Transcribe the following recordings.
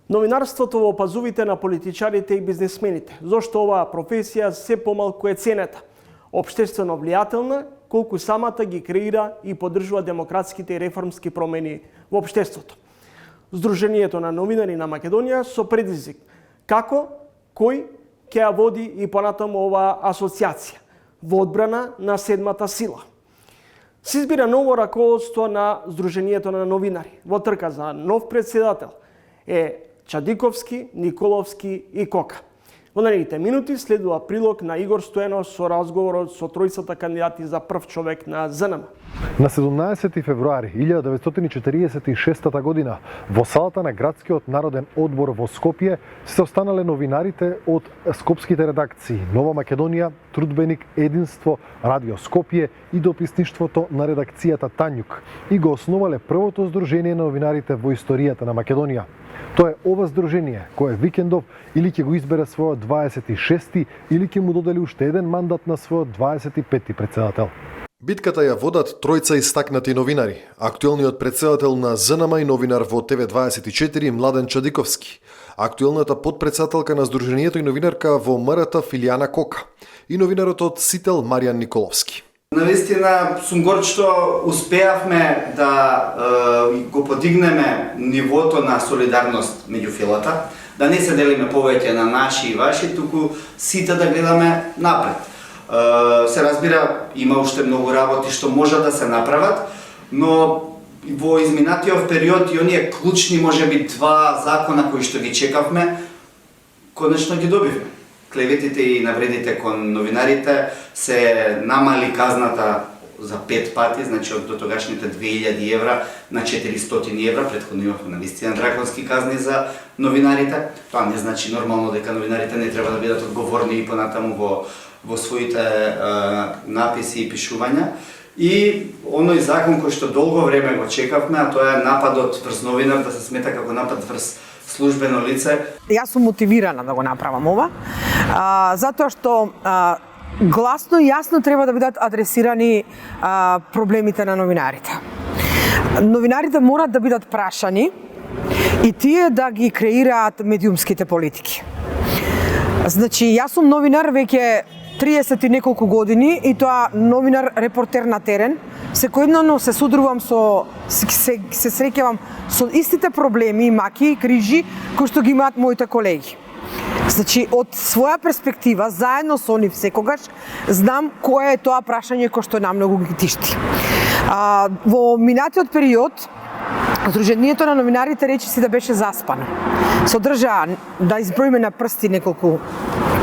Новинарството во пазувите на политичарите и бизнесмените. Зошто оваа професија се помалку е ценета? Обштествено влијателна, колку самата ги креира и поддржува демократските и реформски промени во општеството. Сдруженијето на новинари на Македонија со предизвик како, кој ќе ја води и понатаму оваа асоциација во одбрана на седмата сила. Се избира ново раководство на Сдруженијето на новинари. Во трка за нов председател е Чадиковски, Николовски и Кока. Во наредните минути следува прилог на Игор Стоенов со разговорот со тројцата кандидати за прв човек на ЗНМ. На 17 февруари 1946 година во салата на Градскиот народен одбор во Скопје се останале новинарите од скопските редакции Нова Македонија, Трудбеник, Единство, Радио Скопје и дописништвото на редакцијата Тањук и го основале првото здружение на новинарите во историјата на Македонија. Тоа е ова здружение кое викендов или ќе го избере својот 26-ти или ќе му додели уште еден мандат на својот 25-ти председател. Битката ја водат тројца истакнати новинари. Актуелниот председател на ЗНМ и новинар во ТВ24 Младен Чадиковски, актуелната подпредседателка на Сдруженијето и новинарка во МРТ Филијана Кока и новинарот од Сител Маријан Николовски. Навистина сум горд што успеавме да го подигнеме нивото на солидарност меѓу филата, да не се делиме повеќе на наши и ваши, туку сите да гледаме напред. Се разбира, има уште многу работи што може да се направат, но во изминатиот период и оние клучни можеби два закона кои што ги чекавме, конечно ги добивме. Клеветите и навредите кон новинарите се намали казната за 5 пати, значи од дотогашните 2000 евра на 400 евра, претходно имавме навистина драконски казни за новинарите. Тоа не значи нормално дека новинарите не треба да бидат одговорни и понатаму во своите написи и пишувања. И оној закон кој што долго време го чекавме, а тоа е нападот врз новинар да се смета како напад врз службено лице. Јас сум мотивирана да го направам ова, затоа што гласно и јасно треба да бидат адресирани проблемите на новинарите. Новинарите морат да бидат прашани и тие да ги креираат медиумските политики. Значи, јас сум новинар веќе 30 и неколку години и тоа новинар репортер на терен. Секојдневно се судрувам се среќавам со истите проблеми и маки и крижи кои што ги имаат моите колеги. Значи, од своја перспектива, заедно со нив секогаш, знам кое е тоа прашање кој што намногу ги тишти. Во минатиот период, Сдруженијето на новинарите речиси да беше заспано. Содржа, да изброиме на прсти неколку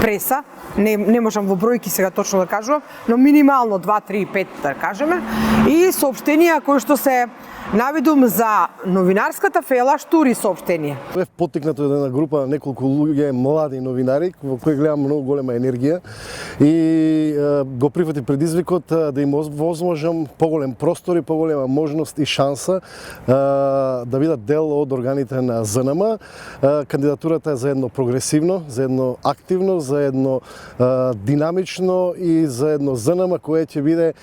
преса, не можам во бројки сега точно да кажувам, но минимално 2, 3, 5 да кажеме, и соопштенија кои што се навидум за новинарската фела штури соопштенија. Бев поттикнат од една група неколку луѓе млади новинари во кои гледам многу голема енергија и го прифати предизвикот да им возможам поголем простор и поголема можност и шанса да бидат дел од органите на ЗНМ. Кандидатурата е за едно прогресивно, за едно активно, за едно динамично и за едно ЗНМ кое ќе биде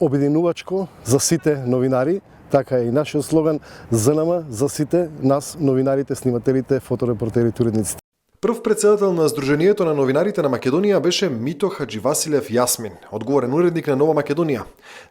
обединувачко за сите новинари. Така е и нашиот слоган ЗНМ за сите нас, новинарите, снимателите, фоторепортерите, уредниците. Прв председател на Сдруженијето на новинарите на Македонија беше Мито Хадживасилев Јасмин, одговорен уредник на Нова Македонија.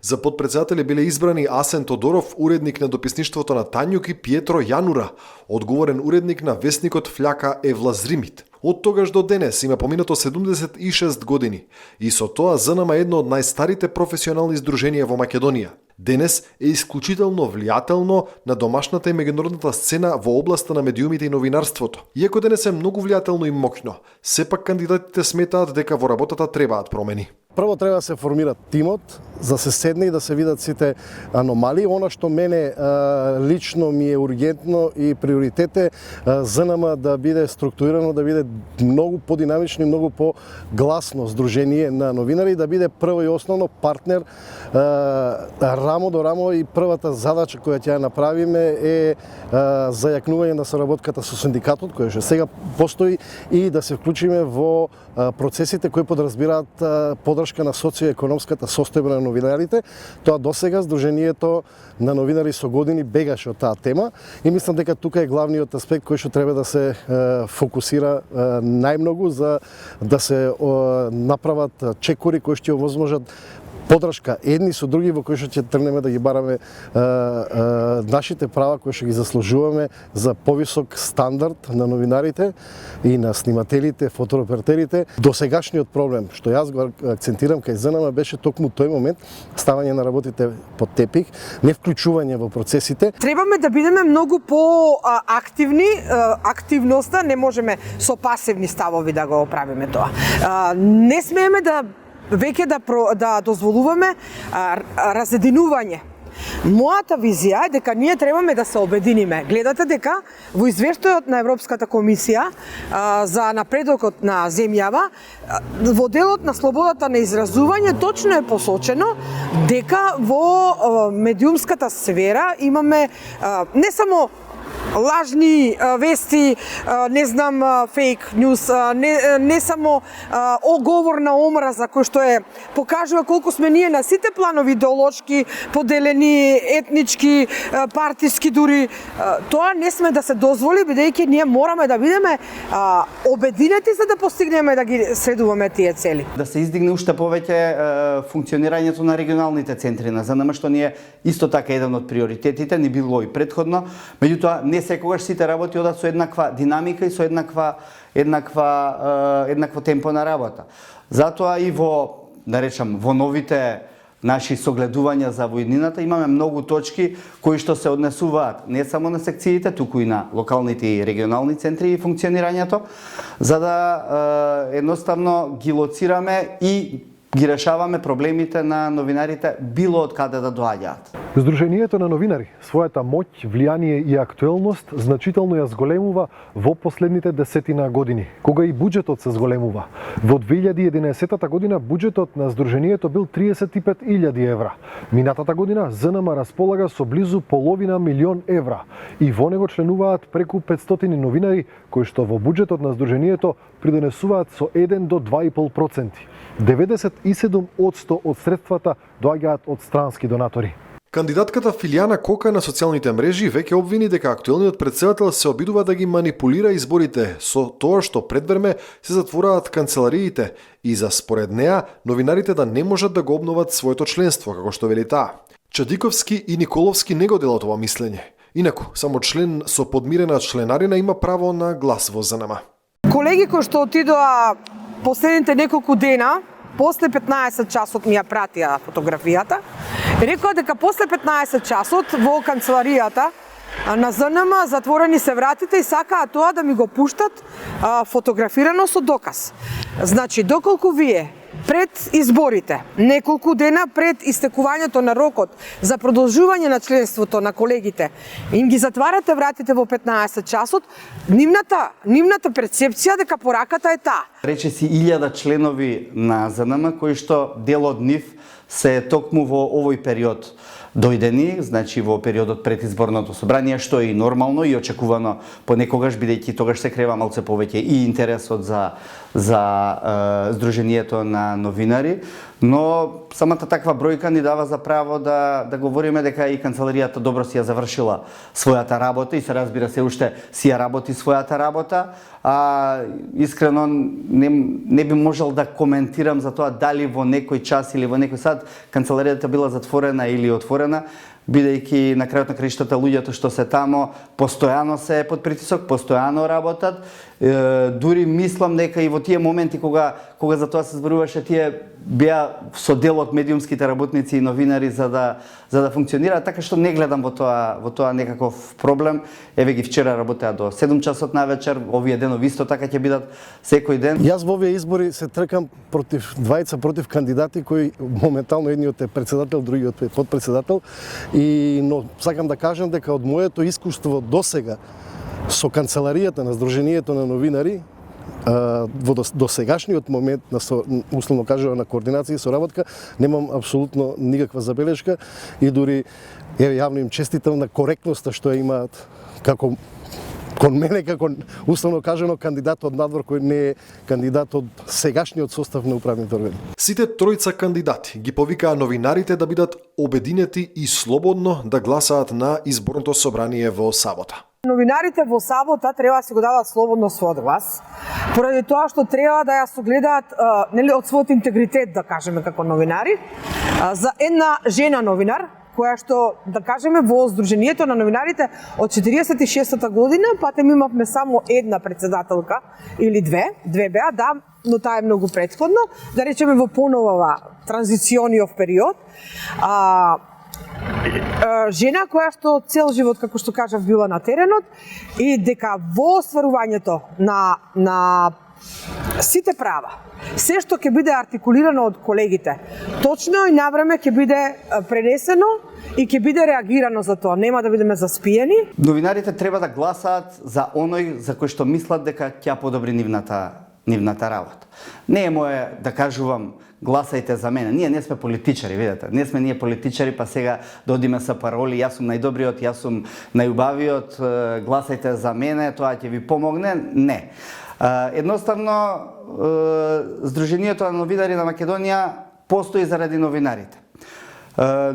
За подпредседатели биле избрани Асен Тодоров, уредник на дописништвото на Тањук, и Пиетро Јанура, одговорен уредник на весникот Фљака Евлазримит. Од тогаш до денес има поминато 76 години и со тоа ЗНМ е едно од најстарите професионални здруженија во Македонија. Денес е исклучително влијателно на домашната и меѓународната сцена во областа на медиумите и новинарството. Иако денес е многу влијателно и моќно, сепак кандидатите сметаат дека во работата требаат промени. Прво треба да се формира тимот, за се седне и да се видат сите аномалии. Она што мене лично ми е ургентно и приоритет е ЗНМ да биде структурирано, да биде многу подинамично и многу погласно здружение на новинари, да биде прво и основно партнер рамо до рамо, и првата задача која ќе ја направиме е зајакнување на соработката со синдикатот кој што сега постои и да се вклучиме во процесите кои подразбираат поддршка на социоекономската состојба на новинарите. Тоа досега Сдруженијето на новинари со години бегаше од таа тема и мислам дека тука е главниот аспект кој што треба да се фокусира најмногу за да се направат чекори кои што овозможат поддршка едни со други во кои што ќе тргнеме да ги бараме нашите права кои што ги заслужуваме за повисок стандард на новинарите и на снимателите, фотоопeraтерите. Досегашниот проблем што јас го акцентирам кај ЗНМ беше токму тој момент, ставање на работите под тепих, не вклучување во процесите. Требаме да бидеме многу по-активни, активноста не можеме со пасивни ставови да го правиме тоа. Не смееме да веќе да дозволуваме разединување. Мојата визија е дека ние требаме да се обединиме. Гледате дека во извештајот на Европската комисија за напредокот на земјава, во делот на слободата на изразување точно е посочено дека во медиумската сфера имаме не само лажни вести, не знам, фейк ньюс, не само оговор на омраза кој што покажува колку сме ние на сите планови идеолошки, поделени, етнички, партиски дури. Тоа не сме да се дозволи, бидејќи ние мораме да бидеме обединети за да постигнеме да ги следуваме тие цели. Да се издигне уште повеќе функционирањето на регионалните центри на ЗНМ, што ни е исто така еден од приоритетите, не било и претходно. Меѓутоа, не секогаш сите работи одат со еднаква динамика и со еднакво темпо на работа. Затоа и во, да речам, во новите наши согледувања за војнината имаме многу точки кои што се однесуваат не само на секциите, туку и на локалните и регионални центри и функционирањето, за да едноставно ги лоцираме и ги решаваме проблемите на новинарите било од каде да доаѓаат. Сдруженијето на новинари својата моќ, влијание и актуелност значително ја зголемува во последните десетина години, кога и буџетот се зголемува. Во 2011 година буџетот на Сдруженијето бил 35.000 евра. Минатата година ЗНМ располага со близу половина милион евра и во него членуваат преку 500 новинари кои што во буџетот на Сдруженијето придонесуваат со 1 до 2,5%. 97% од средствата доаѓаат од странски донатори. Кандидатката Филијана Кока на социјалните мрежи веќе обвини дека актуелниот претседател се обидува да ги манипулира изборите со тоа што предвреме се затвораат канцелариите и за според неа новинарите да не можат да го обноват своето членство, како што вели таа. Чадиковски и Николовски не го делат ова мислење. Инаку, само член со подмирена членарина има право на глас во ЗНМ. Колеги кои што отидоа последните неколку дена, после 15 часот ми ја пратија фотографијата, рекоа дека после 15 часот во канцеларијата на ЗНМ затворени се вратите и сакаат тоа да ми го пуштат фотографирано со доказ. Значи, доколку вие пред изборите, неколку дена пред истекувањето на рокот за продолжување на членството на колегите, им ги затварате вратите во 15 часот, нивната перцепција дека пораката е таа. Рече си 1000 членови на ЗНМ кои што дел од нив се токму во овој период дојдени, значи во периодот пред изборното собрание, што е и нормално и очекувано понекогаш, бидејќи тогаш се крева малце повеќе и интересот за Сдруженијето на новинари, но самата таква бројка ни дава за право да говориме дека и канцеларијата добро си ја завршила својата работа и се разбира се уште си ја работи својата работа. Искрено не би можел да коментирам за тоа дали во некој час или во некој сат канцеларијата била затворена или отворена, бидејќи на крајот на краиштата луѓето што се тамо постојано се под притисок, постојано работат. Дури мислам дека и во тие моменти кога за тоа се зборуваше, тие беа со дел од медиумските работници и новинари за да функционираат, така што не гледам во тоа некаков проблем. Еве ги вчера работеа до 7 часот на вечер, овие денови исто така ќе бидат секој ден. Јас во овие избори се тркам против двајца кандидати кои моментално едниот е председател, другиот е подпредседател, но сакам да кажам дека од моето искуство досега со канцеларијата на Сдруженијето на новинари во досегашниот момент на условно кажано на координација и соработка немам апсолутно никаква забелешка и дури јавно им честитам на коректноста што ја имаат како кон мене како условно кажано кандидат од надвор кој не е кандидат од сегашниот состав на управните органи. Сите тројца кандидати ги повикаа новинарите да бидат обединети и слободно да гласаат на изборното собрание во сабота. Новинарите во сабота треба да си го дадат слободно својот глас, поради тоа што треба да ја согледаат од својот интегритет, да кажеме, како новинари, за една жена новинар, која што, да кажеме, во Сдруженијето на новинарите од 46-та година, патем имавме само една председателка или две беа, да, но таа е многу претходно, да речеме во поновава транзициониов период. Жена која што цел живот, како што кажав, била на теренот и дека во остварувањето на сите права, се што ќе биде артикулирано од колегите, точно и навреме ќе биде пренесено и ќе биде реагирано за тоа. Нема да бидеме заспиени. Новинарите треба да гласаат за оној за кој што мислат дека ќе подобри нивната работа. Не е мое да кажувам гласајте за мене. Ние не сме политичари, видете. Не сме ние политичари, па сега да одиме со пароли, јас сум најдобриот, јас сум најубавиот, гласајте за мене, тоа ќе ви помогне. Не. Едноставно, Сдруженијето на новинари на Македонија постои заради новинарите.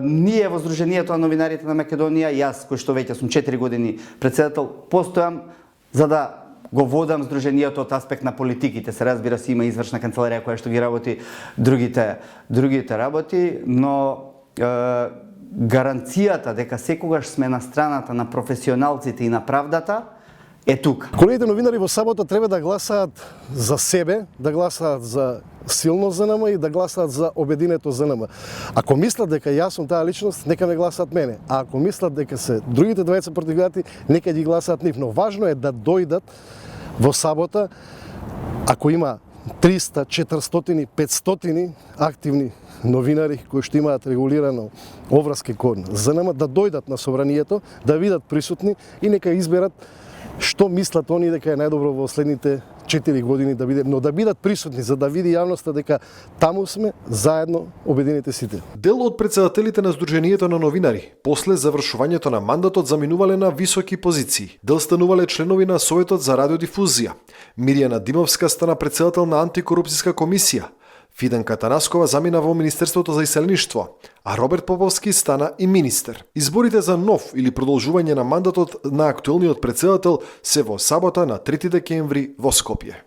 Ние во Сдруженијето на новинарите на Македонија, јас кој што веќе сум 4 години председател, постојам за да го водам Сдруженијето од аспект на политиките. Се разбира се, има извршна канцеларија која што ги работи другите работи, но гаранцијата дека секогаш сме на страната на професионалците и на правдата е тука. Колегите новинари во сабота треба да гласаат за себе, да гласаат за силно ЗНМ и да гласаат за обединето ЗНМ. Ако мислат дека јас сум таа личност, нека ме гласаат мене. А ако мислат дека се другите двајца претенденти, нека ги гласаат нив. Но важно е да дојдат во сабота, ако има 300, 400, 500 активни новинари кои што имаат регулирано оврски кон ЗНМ, да дојдат на собранието, да видат присутни и нека изберат што мислат они дека е најдобро во следните 4 години да биде, но да бидат присутни за да види јавноста дека таму сме заедно обединете сите. Дел од председателите на Сдруженијето на новинари после завршувањето на мандатот заминувале на високи позиции. Дел станувале членови на Советот за радиодифузија. Мирјана Димовска стана председател на антикорупцијска комисија. Фиденка Танаскова замина во Министерството за иселеништво, а Роберт Поповски стана и министер. Изборите за нов или продолжување на мандатот на актуелниот председател се во сабота на 3 декември во Скопје.